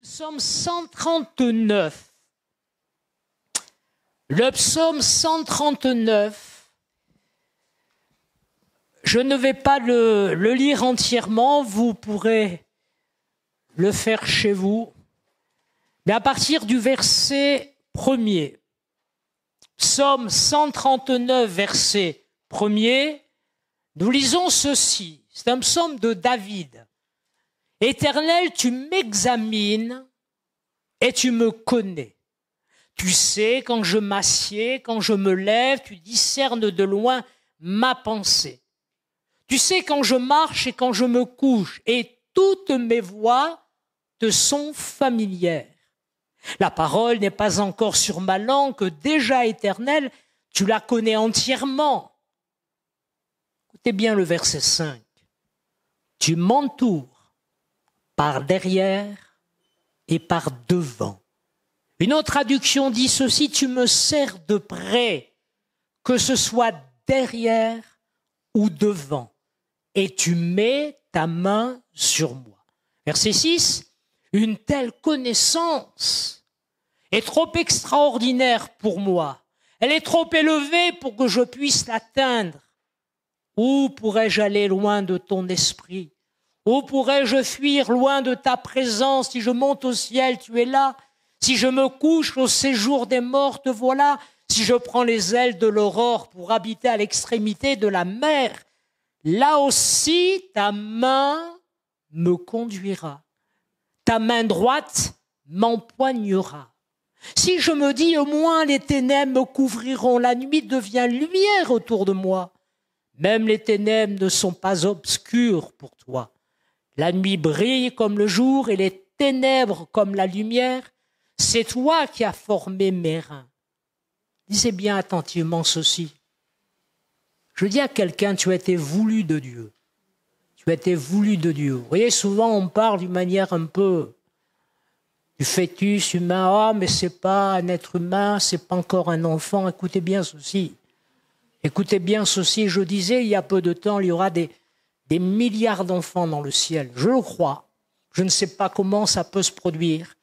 Psaume 139. Le psaume 139, je ne vais pas le lire entièrement, vous pourrez le faire chez vous, mais à partir du verset 1er, psaume 139, verset 1er, nous lisons ceci, c'est un psaume de David. « Éternel, tu m'examines et tu me connais. Tu sais quand je m'assieds, quand je me lève, tu discernes de loin ma pensée. Tu sais quand je marche et quand je me couche, et toutes mes voies te sont familières. La parole n'est pas encore sur ma langue, que déjà éternelle, tu la connais entièrement. » Écoutez bien le verset 5. « Tu m'entoures par derrière et par devant. » Une autre traduction dit ceci, « Tu me serres de près, que ce soit derrière ou devant, et tu mets ta main sur moi. » Verset 6, « Une telle connaissance est trop extraordinaire pour moi. Elle est trop élevée pour que je puisse l'atteindre. Où pourrais-je aller loin de ton esprit? Où pourrais-je fuir loin de ta présence? Si je monte au ciel, tu es là. Si je me couche au séjour des morts, te voilà. Si je prends les ailes de l'aurore pour habiter à l'extrémité de la mer, là aussi ta main me conduira. Ta main droite m'empoignera. Si je me dis au moins les ténèbres me couvriront, la nuit devient lumière autour de moi. Même les ténèbres ne sont pas obscures pour toi. La nuit brille comme le jour et les ténèbres comme la lumière. C'est toi qui as formé mes reins. Lisez bien attentivement ceci. Je dis à quelqu'un, tu as été voulu de Dieu. Tu as été voulu de Dieu. Vous voyez, souvent on parle d'une manière un peu du fœtus humain. Ah, mais c'est pas un être humain, c'est pas encore un enfant. Écoutez bien ceci. Écoutez bien ceci. Je disais il y a peu de temps, il y aura des milliards d'enfants dans le ciel. Je le crois. Je ne sais pas comment ça peut se produire,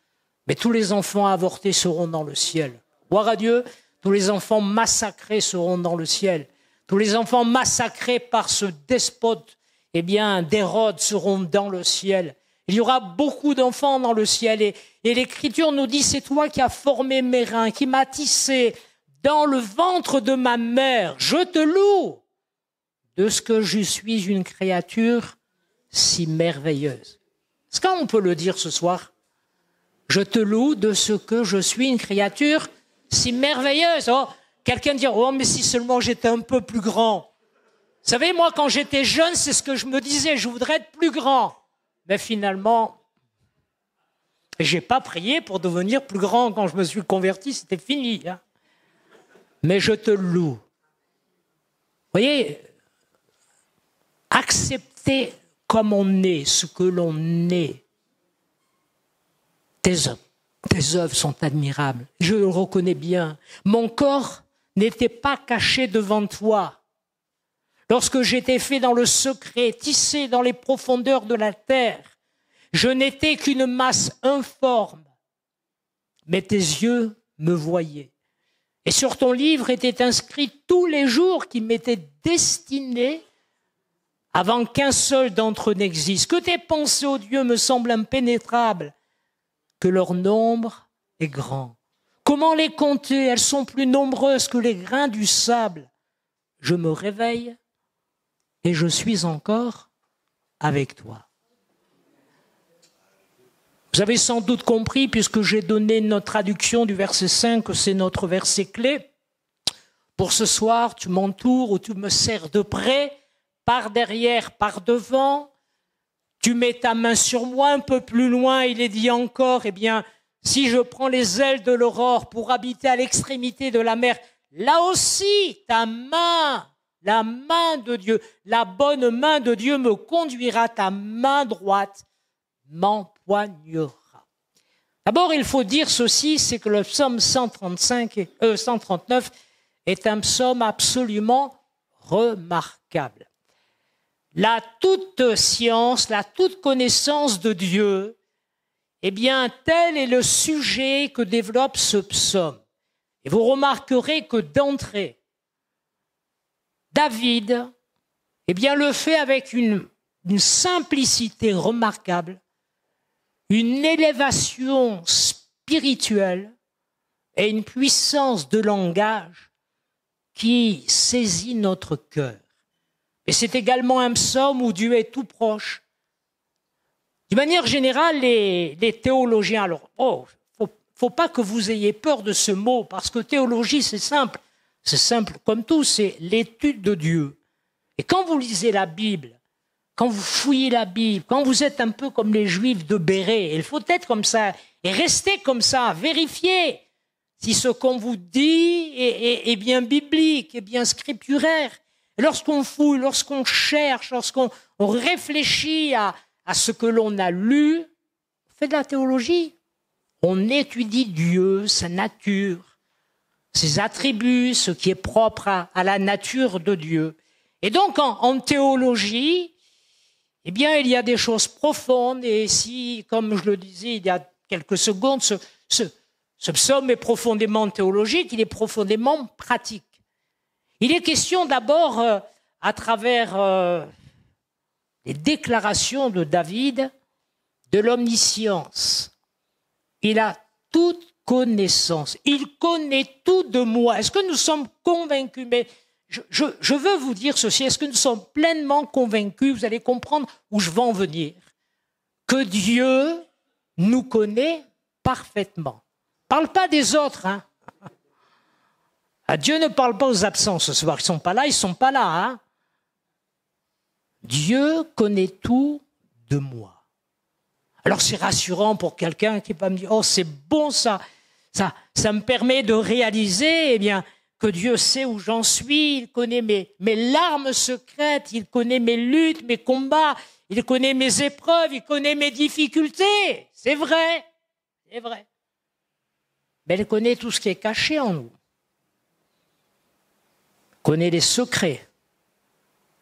mais tous les enfants avortés seront dans le ciel. Gloire à Dieu, tous les enfants massacrés seront dans le ciel. Tous les enfants massacrés par ce despote, eh bien, d'Hérode seront dans le ciel. Il y aura beaucoup d'enfants dans le ciel et l'Écriture nous dit, c'est toi qui as formé mes reins, qui m'as tissé dans le ventre de ma mère. Je te loue de ce que je suis une créature si merveilleuse. Est-ce qu'on peut le dire ce soir? Je te loue de ce que je suis une créature si merveilleuse. Oh, quelqu'un dit, oh, mais si seulement j'étais un peu plus grand. Vous savez, moi, quand j'étais jeune, c'est ce que je me disais, je voudrais être plus grand. Mais finalement, j'ai pas prié pour devenir plus grand quand je me suis converti, c'était fini. Hein. Mais je te loue. Vous voyez, accepter comme on est, ce que l'on est. Tes œuvres sont admirables, je le reconnais bien. Mon corps n'était pas caché devant toi. Lorsque j'étais fait dans le secret, tissé dans les profondeurs de la terre, je n'étais qu'une masse informe, mais tes yeux me voyaient. Et sur ton livre étaient inscrits tous les jours qui m'étaient destinés avant qu'un seul d'entre eux n'existe. Que tes pensées, ô Dieu, me semblent impénétrables, que leur nombre est grand. Comment les compter? Elles sont plus nombreuses que les grains du sable. Je me réveille et je suis encore avec toi. Vous avez sans doute compris, puisque j'ai donné notre traduction du verset 5, que c'est notre verset clé. Pour ce soir, tu m'entoures ou tu me serres de près, par derrière, par devant. Tu mets ta main sur moi, un peu plus loin, il est dit encore, eh bien, si je prends les ailes de l'aurore pour habiter à l'extrémité de la mer, là aussi, ta main, la main de Dieu, la bonne main de Dieu me conduira, ta main droite m'empoignera. D'abord, il faut dire ceci, c'est que le psaume 139 est un psaume absolument remarquable. La toute science, la toute connaissance de Dieu eh bien, tel est le sujet que développe ce psaume. Et vous remarquerez que d'entrée, David, eh bien, le fait avec une simplicité remarquable, une élévation spirituelle et une puissance de langage qui saisit notre cœur. Et c'est également un psaume où Dieu est tout proche. D'une manière générale, les théologiens, alors, faut pas que vous ayez peur de ce mot, parce que théologie, c'est simple comme tout, c'est l'étude de Dieu. Et quand vous lisez la Bible, quand vous fouillez la Bible, quand vous êtes un peu comme les Juifs de Bérée, il faut être comme ça, et rester comme ça, vérifier si ce qu'on vous dit est bien biblique, est bien scripturaire. Et lorsqu'on fouille, lorsqu'on cherche, lorsqu'on réfléchit à ce que l'on a lu, on fait de la théologie. On étudie Dieu, sa nature, ses attributs, ce qui est propre à la nature de Dieu. Et donc, en théologie, eh bien, il y a des choses profondes. Et si, comme je le disais il y a quelques secondes, ce psaume est profondément théologique, il est profondément pratique. Il est question d'abord, à travers les déclarations de David, de l'omniscience. Il a toute connaissance. Il connaît tout de moi. Est-ce que nous sommes convaincus? Mais je veux vous dire ceci. Est-ce que nous sommes pleinement convaincus? Vous allez comprendre où je veux en venir. Que Dieu nous connaît parfaitement. Parle pas des autres, hein. Dieu ne parle pas aux absents ce soir. Ils sont pas là, hein. Dieu connaît tout de moi. Alors c'est rassurant pour quelqu'un qui va me dire « Oh, c'est bon ça me permet de réaliser que Dieu sait où j'en suis, il connaît mes larmes secrètes, il connaît mes luttes, mes combats, il connaît mes épreuves, il connaît mes difficultés. » C'est vrai, c'est vrai. Mais il connaît tout ce qui est caché en nous. Il connaît les secrets,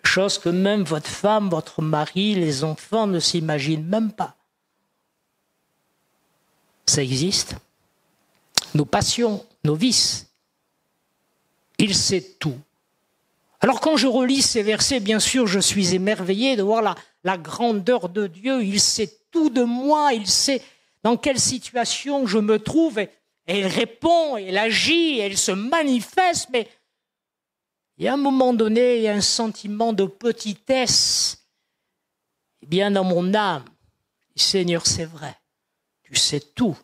choses que même votre femme, votre mari, les enfants ne s'imaginent même pas. Ça existe. Nos passions, nos vices. Il sait tout. Alors quand je relis ces versets, bien sûr, je suis émerveillé de voir la grandeur de Dieu. Il sait tout de moi, il sait dans quelle situation je me trouve. Et il répond, il agit, il se manifeste. Mais il y a un moment donné, il y a un sentiment de petitesse. Eh bien, dans mon âme, Seigneur, c'est vrai. Tu sais tout.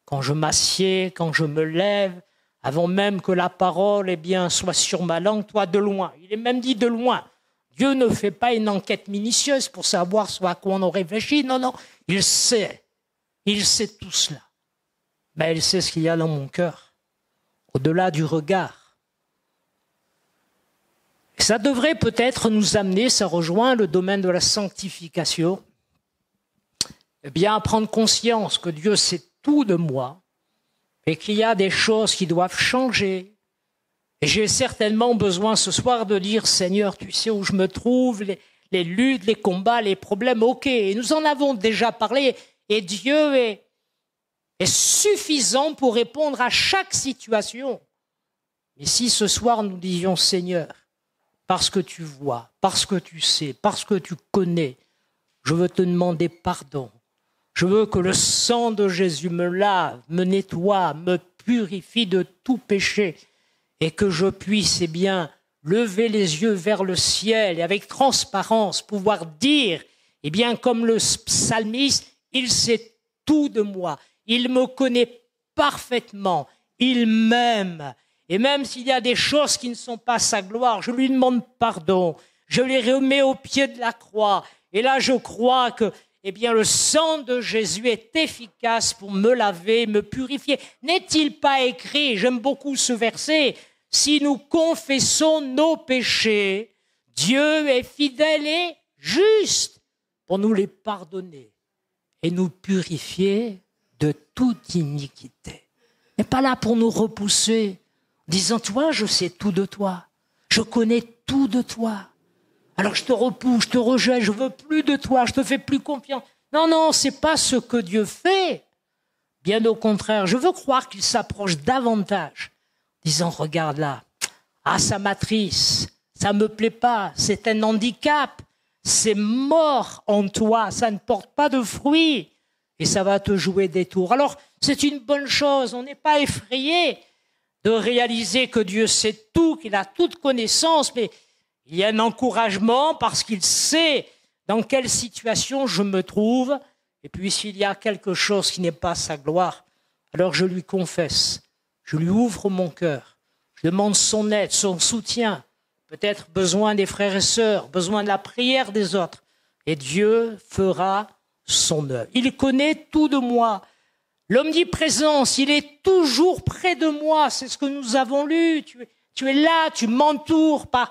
Quand je m'assieds, quand je me lève, avant même que la parole soit sur ma langue, toi de loin. Il est même dit de loin. Dieu ne fait pas une enquête minutieuse pour savoir à quoi on réfléchit. Non, il sait. Il sait tout cela. Mais il sait ce qu'il y a dans mon cœur, au-delà du regard. Et ça devrait peut-être nous amener, ça rejoint le domaine de la sanctification, à prendre conscience que Dieu sait tout de moi et qu'il y a des choses qui doivent changer. Et j'ai certainement besoin ce soir de dire, Seigneur, tu sais où je me trouve, les luttes, les combats, les problèmes, ok. Et nous en avons déjà parlé et Dieu est suffisant pour répondre à chaque situation. Mais si ce soir nous disions, Seigneur, parce que tu vois, parce que tu sais, parce que tu connais, je veux te demander pardon. Je veux que le sang de Jésus me lave, me nettoie, me purifie de tout péché et que je puisse lever les yeux vers le ciel et avec transparence pouvoir dire, comme le psalmiste, il sait tout de moi, il me connaît parfaitement, il m'aime. Et même s'il y a des choses qui ne sont pas sa gloire, je lui demande pardon, je les remets au pied de la croix. Et là, je crois que le sang de Jésus est efficace pour me laver, me purifier. N'est-il pas écrit, j'aime beaucoup ce verset, si nous confessons nos péchés, Dieu est fidèle et juste pour nous les pardonner et nous purifier de toute iniquité. Il n'est pas là pour nous repousser, en disant, toi, je sais tout de toi, je connais tout de toi. Alors je te repousse, je te rejette, je veux plus de toi, je te fais plus confiance. Non, c'est pas ce que Dieu fait. Bien au contraire, je veux croire qu'il s'approche davantage, disant, regarde là, ah ça m'attriste, ça me plaît pas, c'est un handicap, c'est mort en toi, ça ne porte pas de fruits et ça va te jouer des tours. Alors c'est une bonne chose, on n'est pas effrayé de réaliser que Dieu sait tout, qu'il a toute connaissance, mais il y a un encouragement parce qu'il sait dans quelle situation je me trouve. Et puis s'il y a quelque chose qui n'est pas sa gloire, alors je lui confesse, je lui ouvre mon cœur, je demande son aide, son soutien, peut-être besoin des frères et sœurs, besoin de la prière des autres. Et Dieu fera son œuvre. Il connaît tout de moi. L'omniprésence, il est toujours près de moi. C'est ce que nous avons lu. Tu es là, tu m'entoures par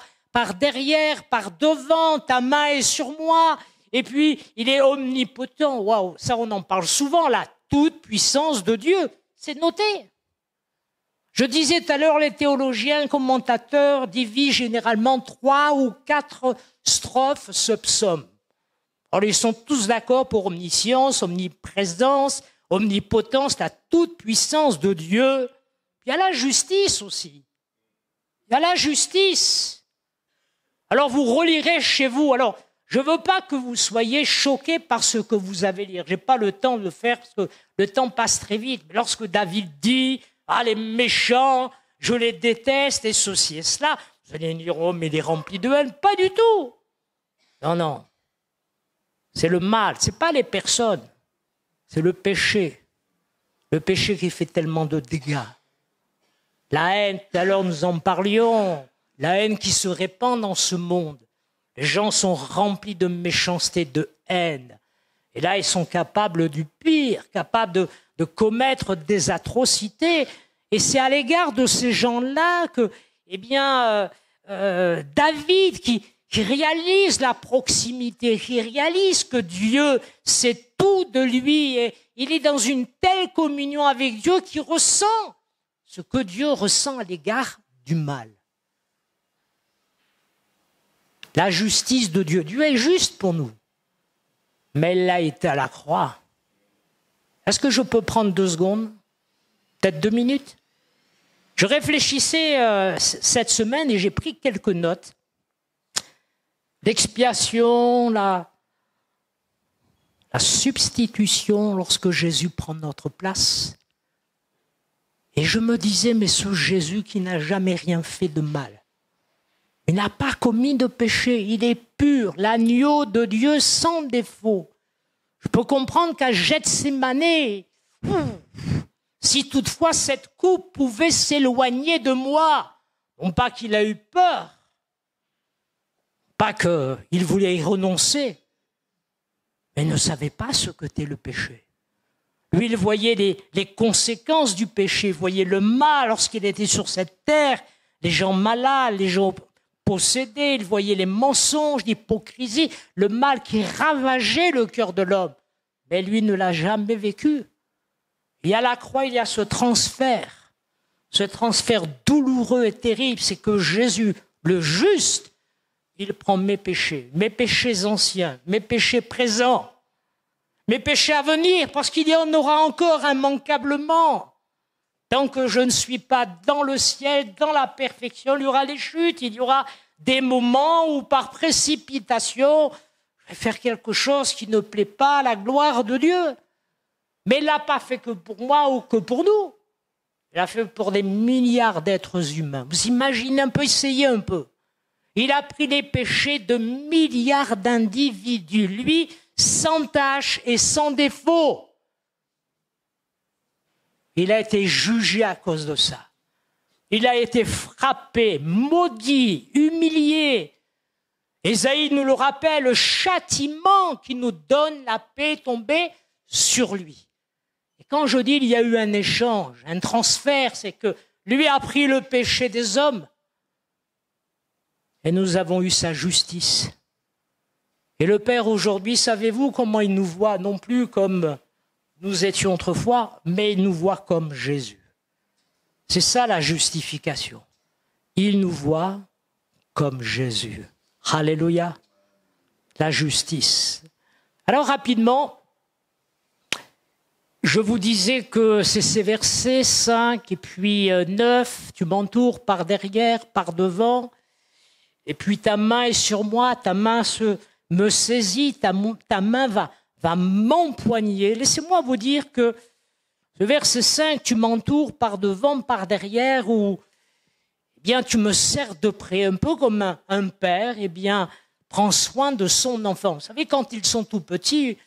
derrière, par devant, ta main est sur moi. Et puis, il est omnipotent. Waouh, ça on en parle souvent, la toute puissance de Dieu. C'est noté. Je disais tout à l'heure, les théologiens, commentateurs divisent généralement 3 ou 4 strophes ce psaume. Alors, ils sont tous d'accord pour omniscience, omniprésence, omnipotence, la toute puissance de Dieu. Il y a la justice aussi. Il y a la justice. Alors, vous relirez chez vous. Alors, je ne veux pas que vous soyez choqués par ce que vous avez lire. Je n'ai pas le temps de le faire parce que le temps passe très vite. Mais lorsque David dit « Ah, les méchants, je les déteste, et ceci et cela », vous allez dire « Oh, mais il est rempli de haine ». Pas du tout. Non, non. C'est le mal, ce n'est pas les personnes. C'est le péché. Le péché qui fait tellement de dégâts. La haine, tout à l'heure nous en parlions, la haine qui se répand dans ce monde. Les gens sont remplis de méchanceté, de haine. Et là, ils sont capables du pire, capables de commettre des atrocités. Et c'est à l'égard de ces gens-là que, David, qui réalise la proximité, qui réalise que Dieu sait tout de lui, et il est dans une telle communion avec Dieu qu'il ressent ce que Dieu ressent à l'égard du mal. La justice de Dieu. Dieu est juste pour nous. Mais il a été à la croix. Est-ce que je peux prendre 2 secondes? Peut-être 2 minutes? Je réfléchissais cette semaine et j'ai pris quelques notes. L'expiation, la substitution lorsque Jésus prend notre place. Et je me disais, mais ce Jésus qui n'a jamais rien fait de mal, il n'a pas commis de péché, il est pur, l'agneau de Dieu sans défaut. Je peux comprendre qu'à Gethsémane, si toutefois cette coupe pouvait s'éloigner de moi, non pas qu'il a eu peur, pas qu'il voulait y renoncer, mais il ne savait pas ce qu'était le péché. Lui, il voyait les conséquences du péché, il voyait le mal lorsqu'il était sur cette terre, les gens malades, les gens possédés, il voyait les mensonges, l'hypocrisie, le mal qui ravageait le cœur de l'homme. Mais lui ne l'a jamais vécu. Et à la croix, il y a ce transfert douloureux et terrible, c'est que Jésus, le juste, il prend mes péchés anciens, mes péchés présents, mes péchés à venir, parce qu'il y en aura encore immanquablement. Tant que je ne suis pas dans le ciel, dans la perfection, il y aura les chutes, il y aura des moments où par précipitation, je vais faire quelque chose qui ne plaît pas à la gloire de Dieu. Mais il ne l'a pas fait que pour moi ou que pour nous. Il l'a fait pour des milliards d'êtres humains. Vous imaginez un peu, essayez un peu. Il a pris les péchés de milliards d'individus, lui, sans tache et sans défaut. Il a été jugé à cause de ça. Il a été frappé, maudit, humilié. Ésaïe nous le rappelle, le châtiment qui nous donne la paix est tombé sur lui. Et quand je dis il y a eu un échange, un transfert, c'est que lui a pris le péché des hommes et nous avons eu sa justice. Et le Père aujourd'hui, savez-vous comment il nous voit? Non plus comme nous étions autrefois, mais il nous voit comme Jésus. C'est ça la justification. Il nous voit comme Jésus. Alléluia. La justice. Alors rapidement, Je vous disais que c'est ces versets 5 et puis 9, tu m'entoures par derrière, par devant, et puis ta main est sur moi, ta main me saisit, ta main va m'empoigner. Laissez-moi vous dire que le verset 5, tu m'entoures par devant, par derrière, où eh bien, tu me serres de près, un peu comme un père, eh bien, prend soin de son enfant. Vous savez, quand ils sont tout petits,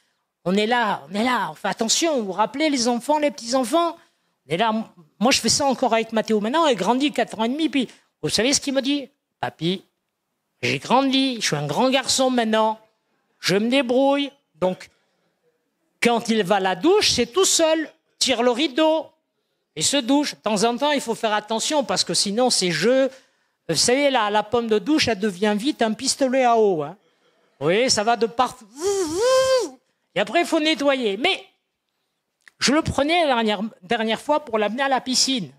on est là, on fait attention, vous vous rappelez les enfants, les petits-enfants? On est là, moi je fais ça encore avec Mathéo maintenant, il grandit 4 ans et demi, puis vous savez ce qu'il me dit? Papy, j'ai grandi, je suis un grand garçon maintenant, je me débrouille. Donc, quand il va à la douche, c'est tout seul, tire le rideau et se douche. De temps en temps, il faut faire attention parce que sinon, ces jeux, vous savez, la pomme de douche, elle devient vite un pistolet à eau. Hein. Oui, ça va de partout. Et après, il faut nettoyer. Mais je le prenais la dernière fois pour l'amener à la piscine.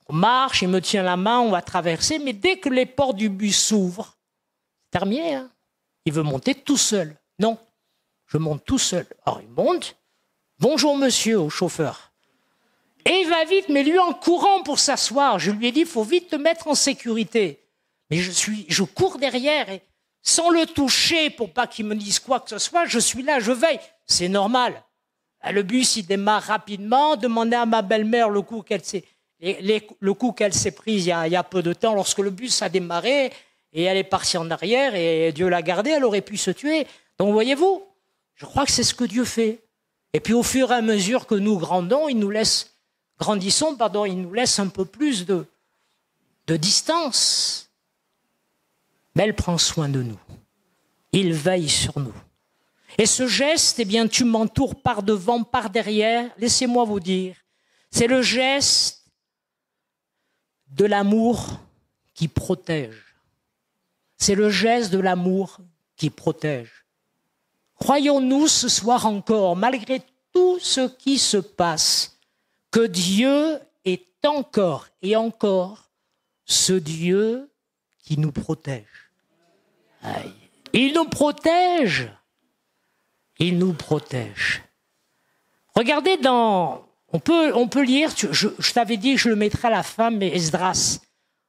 On marche, il me tient la main, on va traverser, mais dès que les portes du bus s'ouvrent, c'est terminé. Hein. Il veut monter tout seul. Non, je monte tout seul. Alors il monte. Bonjour monsieur au chauffeur. Et il va vite, mais lui en courant pour s'asseoir. Je lui ai dit, il faut vite te mettre en sécurité. Mais je cours derrière et sans le toucher pour pas qu'il me dise quoi que ce soit, je suis là, je veille. C'est normal. Le bus, il démarre rapidement. Demandez à ma belle-mère le coup qu'elle s'est prise il y a peu de temps lorsque le bus a démarré et elle est partie en arrière et Dieu l'a gardée, elle aurait pu se tuer. Donc voyez-vous, je crois que c'est ce que Dieu fait. Et puis au fur et à mesure que nous grandissons, il nous laisse un peu plus de distance. Mais elle prend soin de nous. Il veille sur nous. Et ce geste, eh bien, tu m'entoures par devant, par derrière. Laissez-moi vous dire, c'est le geste de l'amour qui protège. C'est le geste de l'amour qui protège. Croyons-nous ce soir encore, malgré tout ce qui se passe, que Dieu est encore et encore ce Dieu qui nous protège. Aïe. Il nous protège. Il nous protège. Regardez on peut lire, je t'avais dit que je le mettrais à la fin, mais Esdras.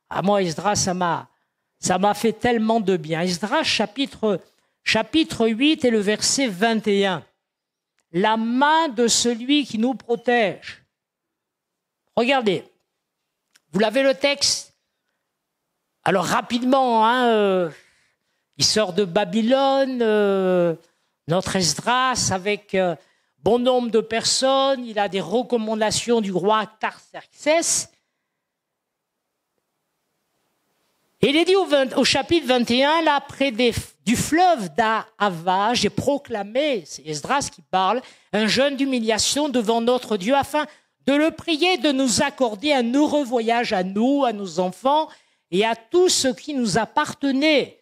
À moi, Esdras, ça m'a fait tellement de bien. Esdras, chapitre 8 et le verset 21. La main de celui qui nous protège. Regardez. Vous l'avez le texte? Alors rapidement, il sort de Babylone, notre Esdras, avec bon nombre de personnes. Il a des recommandations du roi Artaxerxès. Et il est dit au chapitre 21, là, près du fleuve d'Ahava, j'ai proclamé, c'est Esdras qui parle, un jeûne d'humiliation devant notre Dieu afin de le prier de nous accorder un heureux voyage à nous, à nos enfants et à tout ce qui nous appartenait.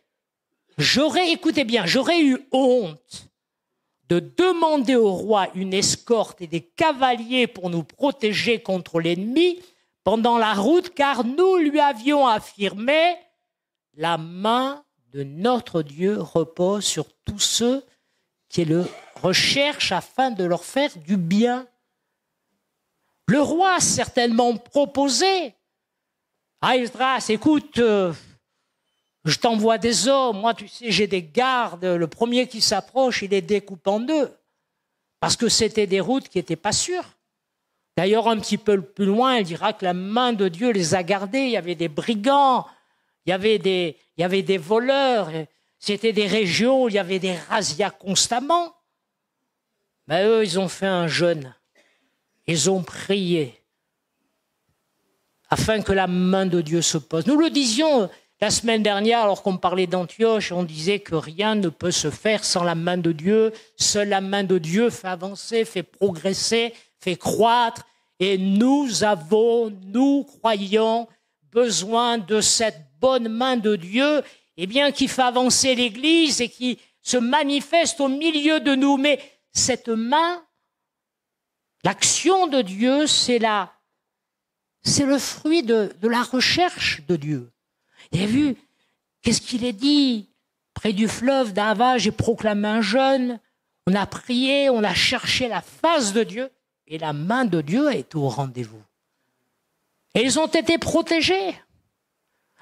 Écoutez bien, j'aurais eu honte de demander au roi une escorte et des cavaliers pour nous protéger contre l'ennemi pendant la route, car nous lui avions affirmé la main de notre Dieu repose sur tous ceux qui le recherchent afin de leur faire du bien. Le roi a certainement proposé à Esdras, écoute, je t'envoie des hommes, moi tu sais j'ai des gardes, le premier qui s'approche il les découpe en deux, parce que c'était des routes qui n'étaient pas sûres. D'ailleurs un petit peu plus loin il dira que la main de Dieu les a gardés, il y avait des brigands, il y avait des voleurs, c'était des régions où il y avait des razzias constamment. Mais eux ils ont fait un jeûne, ils ont prié afin que la main de Dieu se pose. Nous le disions la semaine dernière, alors qu'on parlait d'Antioche, on disait que rien ne peut se faire sans la main de Dieu. Seule la main de Dieu fait avancer, fait progresser, fait croître. Et nous croyons, besoin de cette bonne main de Dieu, eh bien, qui fait avancer l'Église et qui se manifeste au milieu de nous. Mais cette main, l'action de Dieu, c'est le fruit de la recherche de Dieu. Vous avez vu, qu'est-ce qu'il est dit? Près du fleuve d'Ahava, j'ai proclamé un jeûne, on a prié, on a cherché la face de Dieu, et la main de Dieu est au rendez-vous. Et ils ont été protégés.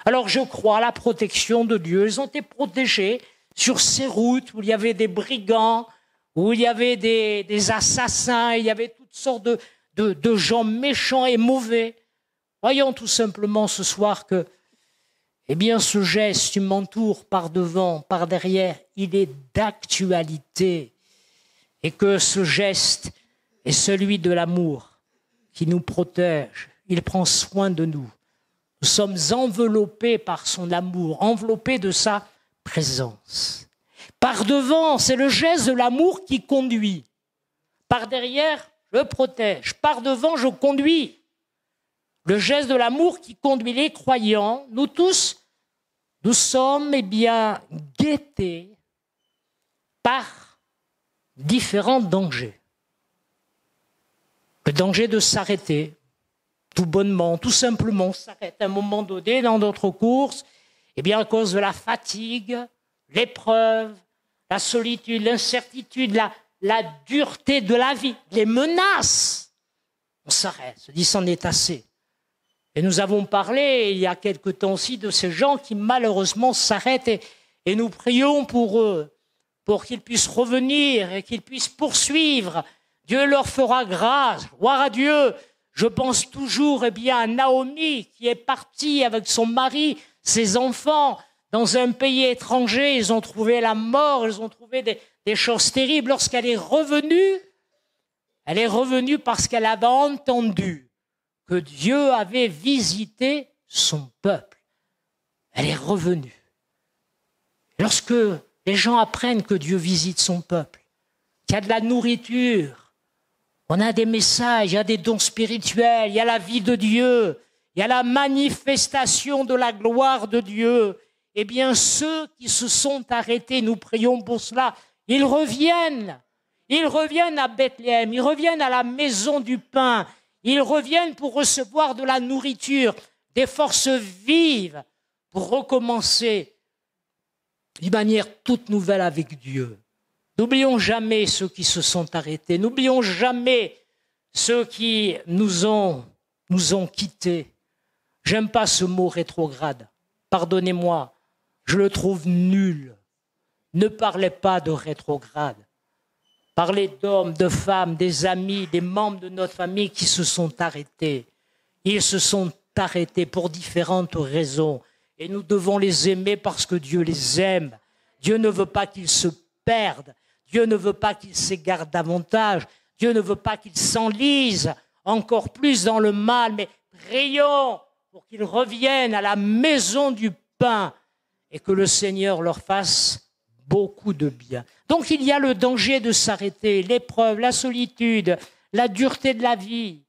Alors je crois à la protection de Dieu. Ils ont été protégés sur ces routes où il y avait des brigands, où il y avait des assassins, il y avait toutes sortes de gens méchants et mauvais. Voyons tout simplement ce soir que, eh bien, ce geste, tu m'entoures par devant, par derrière, il est d'actualité. Et que ce geste est celui de l'amour qui nous protège. Il prend soin de nous. Nous sommes enveloppés par son amour, enveloppés de sa présence. Par devant, c'est le geste de l'amour qui conduit. Par derrière, je protège. Par devant, je conduis. Le geste de l'amour qui conduit les croyants, nous tous, nous sommes bien guettés par différents dangers. Le danger de s'arrêter, tout bonnement, tout simplement, s'arrête à un moment donné dans notre course, et bien à cause de la fatigue, l'épreuve, la solitude, l'incertitude, la dureté de la vie, les menaces. On s'arrête, se dit c'en est assez. Et nous avons parlé il y a quelque temps aussi de ces gens qui malheureusement s'arrêtent et nous prions pour eux, pour qu'ils puissent revenir et qu'ils puissent poursuivre. Dieu leur fera grâce, gloire à Dieu. Je pense toujours à Naomi qui est partie avec son mari, ses enfants, dans un pays étranger. Ils ont trouvé la mort, ils ont trouvé des choses terribles. Lorsqu'elle est revenue parce qu'elle avait entendu que Dieu avait visité son peuple. Elle est revenue. Lorsque les gens apprennent que Dieu visite son peuple, qu'il y a de la nourriture, on a des messages, il y a des dons spirituels, il y a la vie de Dieu, il y a la manifestation de la gloire de Dieu, eh bien ceux qui se sont arrêtés, nous prions pour cela, ils reviennent à Bethléem, ils reviennent à la maison du pain, ils reviennent pour recevoir de la nourriture, des forces vives, pour recommencer d'une manière toute nouvelle avec Dieu. N'oublions jamais ceux qui se sont arrêtés, n'oublions jamais ceux qui nous ont quittés. J'aime pas ce mot rétrograde, pardonnez-moi, je le trouve nul. Ne parlez pas de rétrograde. Parler d'hommes, de femmes, des amis, des membres de notre famille qui se sont arrêtés. Ils se sont arrêtés pour différentes raisons. Et nous devons les aimer parce que Dieu les aime. Dieu ne veut pas qu'ils se perdent. Dieu ne veut pas qu'ils s'égarent davantage. Dieu ne veut pas qu'ils s'enlisent encore plus dans le mal. Mais prions pour qu'ils reviennent à la maison du pain et que le Seigneur leur fasse beaucoup de bien. Donc il y a le danger de s'arrêter, l'épreuve, la solitude, la dureté de la vie,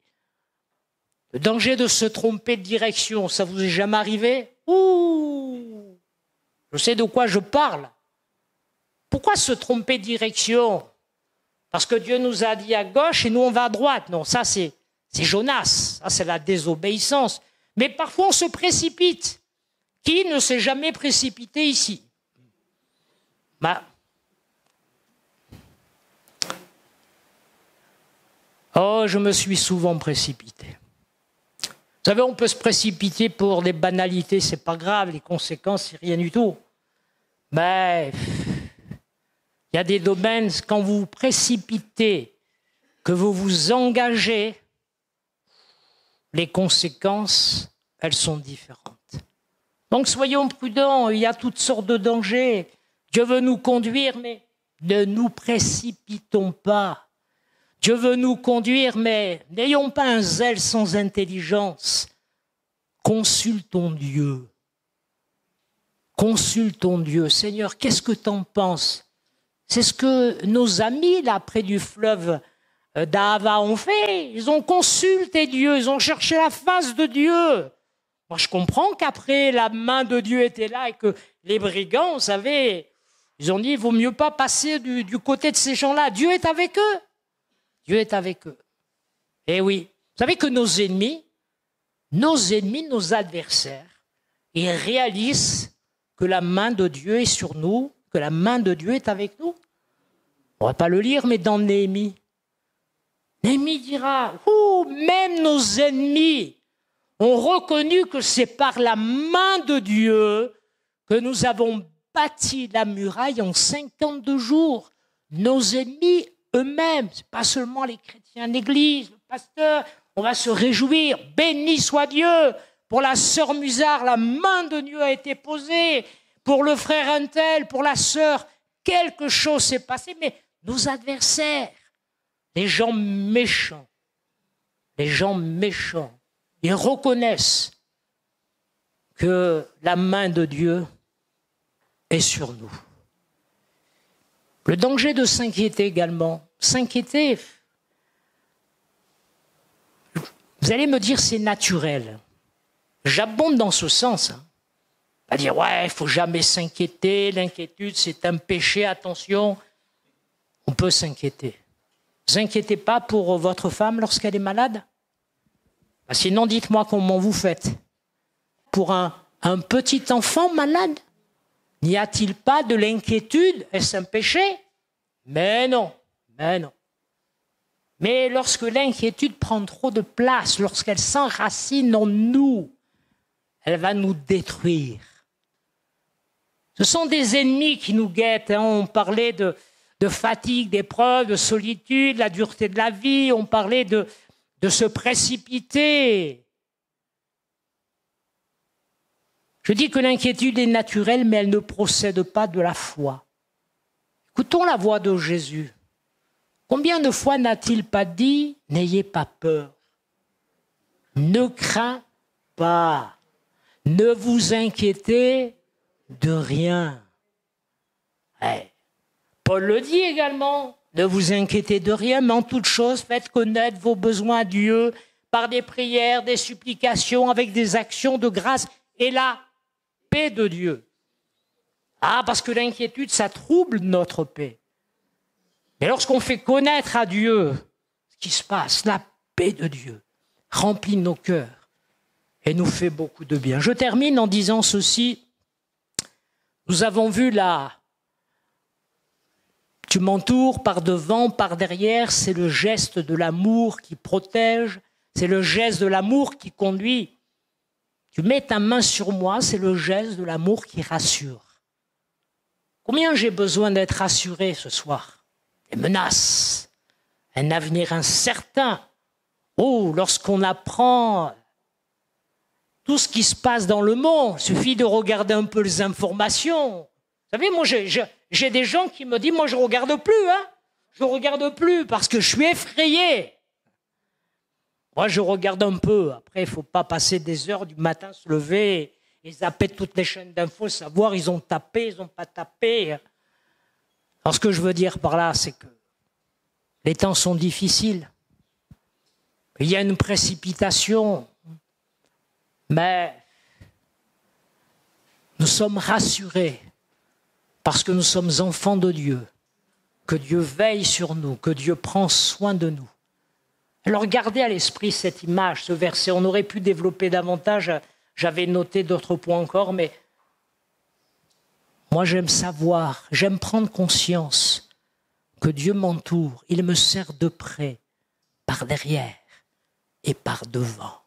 le danger de se tromper de direction. Ça vous est jamais arrivé? Ouh, je sais de quoi je parle. Pourquoi se tromper de direction? Parce que Dieu nous a dit à gauche et nous on va à droite. Non, ça c'est Jonas, ça c'est la désobéissance. Mais parfois on se précipite. Qui ne s'est jamais précipité ici? Oh, je me suis souvent précipité. Vous savez, on peut se précipiter pour des banalités, c'est pas grave, les conséquences, c'est rien du tout. Mais il y a des domaines, quand vous vous précipitez, que vous vous engagez, les conséquences, elles sont différentes. Donc soyons prudents, il y a toutes sortes de dangers. Dieu veut nous conduire, mais ne nous précipitons pas. Dieu veut nous conduire, mais n'ayons pas un zèle sans intelligence. Consultons Dieu. Consultons Dieu. Seigneur, qu'est-ce que tu en penses? C'est ce que nos amis, là, près du fleuve d'Ahava ont fait. Ils ont consulté Dieu, ils ont cherché la face de Dieu. Moi, je comprends qu'après, la main de Dieu était là et que les brigands, vous savez, ils ont dit, il vaut mieux pas passer du côté de ces gens-là. Dieu est avec eux. Dieu est avec eux. Eh oui. Vous savez que nos ennemis, nos adversaires, ils réalisent que la main de Dieu est sur nous, que la main de Dieu est avec nous. On ne va pas le lire, mais dans Néhémie, Néhémie dira, oh, même nos ennemis ont reconnu que c'est par la main de Dieu que nous avons bâti la muraille en 52 jours. Nos ennemis eux-mêmes, ce n'est pas seulement les chrétiens d'église, le pasteur, on va se réjouir, béni soit Dieu. Pour la sœur Musard, la main de Dieu a été posée. Pour le frère Untel, pour la sœur, quelque chose s'est passé. Mais nos adversaires, les gens méchants, ils reconnaissent que la main de Dieu est sur nous. Le danger de s'inquiéter également. S'inquiéter, vous allez me dire, c'est naturel. J'abonde dans ce sens. À dire, ouais, il ne faut jamais s'inquiéter, l'inquiétude, c'est un péché, attention. On peut s'inquiéter. Ne vous inquiétez pas pour votre femme lorsqu'elle est malade. Sinon, dites-moi comment vous faites. Pour un petit enfant malade, n'y a-t-il pas de l'inquiétude? Est-ce un péché? Mais non. Mais lorsque l'inquiétude prend trop de place, lorsqu'elle s'enracine en nous, elle va nous détruire. Ce sont des ennemis qui nous guettent. On parlait de fatigue, d'épreuve, de solitude, la dureté de la vie. On parlait de se précipiter. Je dis que l'inquiétude est naturelle, mais elle ne procède pas de la foi. Écoutons la voix de Jésus. Combien de fois n'a-t-il pas dit « N'ayez pas peur, ne crains pas, ne vous inquiétez de rien ». Paul le dit également, ne vous inquiétez de rien, mais en toute chose, faites connaître vos besoins à Dieu par des prières, des supplications, avec des actions de grâce et la paix de Dieu. Parce que l'inquiétude, ça trouble notre paix. Mais lorsqu'on fait connaître à Dieu ce qui se passe, la paix de Dieu remplit nos cœurs et nous fait beaucoup de bien. Je termine en disant ceci. Nous avons vu là, tu m'entoures par devant, par derrière, c'est le geste de l'amour qui protège, c'est le geste de l'amour qui conduit. Tu mets ta main sur moi, c'est le geste de l'amour qui rassure. Combien j'ai besoin d'être rassuré ce soir? Des menaces, un avenir incertain. Lorsqu'on apprend tout ce qui se passe dans le monde, il suffit de regarder un peu les informations. Vous savez, moi, j'ai des gens qui me disent, moi, je ne regarde plus, Je ne regarde plus parce que je suis effrayé. Moi, je regarde un peu. Après, il ne faut pas passer des heures du matin, se lever et zapper toutes les chaînes d'infos, savoir ils ont tapé, ils n'ont pas tapé. Alors, ce que je veux dire par là, c'est que les temps sont difficiles. Il y a une précipitation. Mais nous sommes rassurés parce que nous sommes enfants de Dieu, que Dieu veille sur nous, que Dieu prend soin de nous. Alors gardez à l'esprit cette image, ce verset. On aurait pu développer davantage, j'avais noté d'autres points encore, mais moi j'aime savoir, j'aime prendre conscience que Dieu m'entoure, il me sert de près, par derrière et par devant.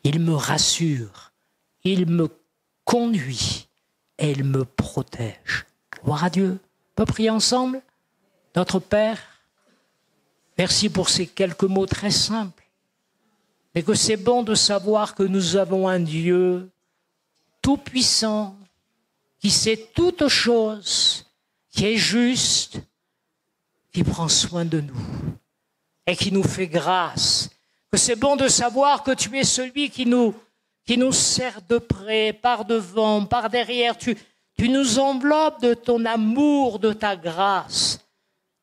Il me rassure, il me conduit et il me protège. Gloire à Dieu. On peut prier ensemble? Notre Père, merci pour ces quelques mots très simples, mais que c'est bon de savoir que nous avons un Dieu tout-puissant, qui sait toutes choses, qui est juste, qui prend soin de nous et qui nous fait grâce. Que c'est bon de savoir que tu es celui qui nous sert de près, par devant, par derrière. Tu nous enveloppes de ton amour, de ta grâce.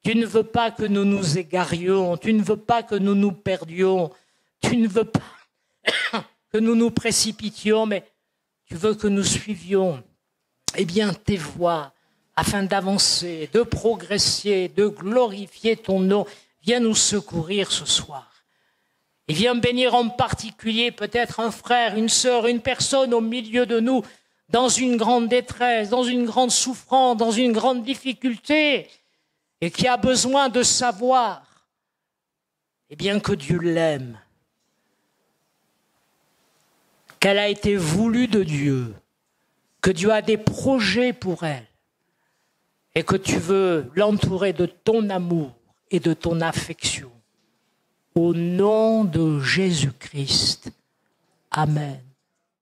Tu ne veux pas que nous nous égarions, tu ne veux pas que nous nous perdions, tu ne veux pas que nous nous précipitions, mais tu veux que nous suivions tes voies afin d'avancer, de progresser, de glorifier ton nom. Viens nous secourir ce soir. Et viens bénir en particulier peut-être un frère, une sœur, une personne au milieu de nous, dans une grande détresse, dans une grande souffrance, dans une grande difficulté, et qui a besoin de savoir et bien que Dieu l'aime, qu'elle a été voulue de Dieu, que Dieu a des projets pour elle, et que tu veux l'entourer de ton amour et de ton affection. Au nom de Jésus-Christ. Amen.